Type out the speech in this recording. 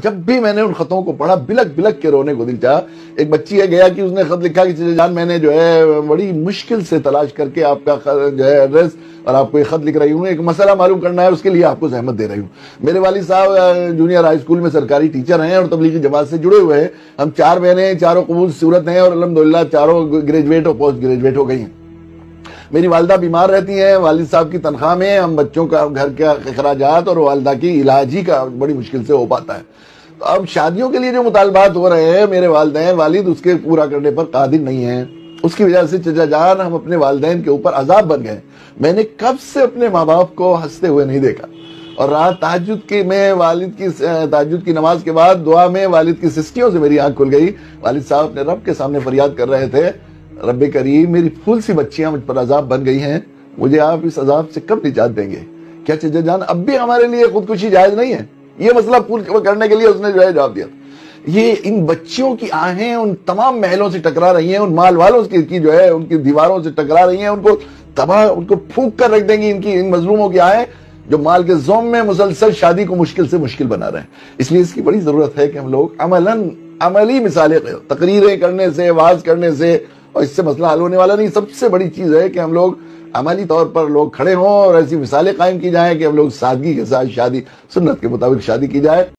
جب بھی میں نے ان خطوں کو پڑھا بلک بلک کے رونے کو دل چاہا. ایک بچی ہے گیا کہ اس نے خط لکھا کہ چچا جان میں نے جو ہے بڑی مشکل سے تلاش کر کے آپ کا جو ہے ایڈریس اور آپ کو ایک خط لکھ رہی ہوں, ایک مسئلہ معلوم کرنا ہے, اس کے لیے آپ کو زحمت دے رہی ہوں. میرے والد صاحب جونیئر ہائی اسکول میں سرکاری ٹیچر ہیں اور تبلیغی جماعت سے جڑے ہوئے ہیں. ہم 4 بہنیں ہیں, چاروں قبول صورت ہیں اور الحمدللہ چاروں گریجویٹ اور پوسٹ گریجویٹ ہو گئی ہیں. میری والدہ بیمار رہتی ہیں, والد صاحب کی تنخواہ میں ہم بچوں کا گھر کے اخراجات اور والدہ کی علاج ہی کا بڑی مشکل سے ہو پاتا ہے. تو اب شادیوں کے لیے جو مطالبات ہو رہے ہیں میرے والدین والد اس کے پورا کرنے پر قادر نہیں ہیں. اس کی وجہ سے چچا جان ہم اپنے والدین کے اوپر عذاب بن گئے. میں نے کب سے اپنے ماں باپ کو ہنستے ہوئے نہیں دیکھا. اور رات تہجد کی میں والد کی تہجد کی نماز کے بعد دعا میں والد کی سسٹیوں سے میری آنکھ کھل گئی. والد صاحب اپنے رب کے سامنے فریاد کر رہے تھے, رب کریم میری پھول سی بچیاں مجھ پر عذاب بن گئی ہیں, مجھے آپ اس عذاب سے کب نجات دیں گے؟ کیا چچا جان اب بھی ہمارے لیے خودکشی جائز نہیں ہے؟ یہ مسئلہ پورا کرنے کے لیے اس نے جو ہے جواب دیا. یہ ان بچیوں کی آہیں ان تمام محلوں سے ٹکرا رہی ہیں, ان مال والوں کی جو ہے ان کی دیواروں سے ٹکرا رہی ہیں, ان کو تباہ ان کو پھونک کر رکھ دیں گی. ان مظلوموں کی آہیں جو مال کے زوم میں مسلسل شادی کو مشکل سے مشکل بنا رہے ہیں. اس لیے اس کی بڑی ضرورت ہے کہ ہم لوگ عملی مثالیں, تقریریں کرنے سے, واعظ کرنے سے اور اس سے مسئلہ حل ہونے والا نہیں. سب سے بڑی چیز ہے کہ ہم لوگ عملی طور پر لوگ کھڑے ہوں اور ایسی مثالیں قائم کی جائیں کہ ہم لوگ سادگی کے ساتھ شادی سنت کے مطابق شادی کی جائے.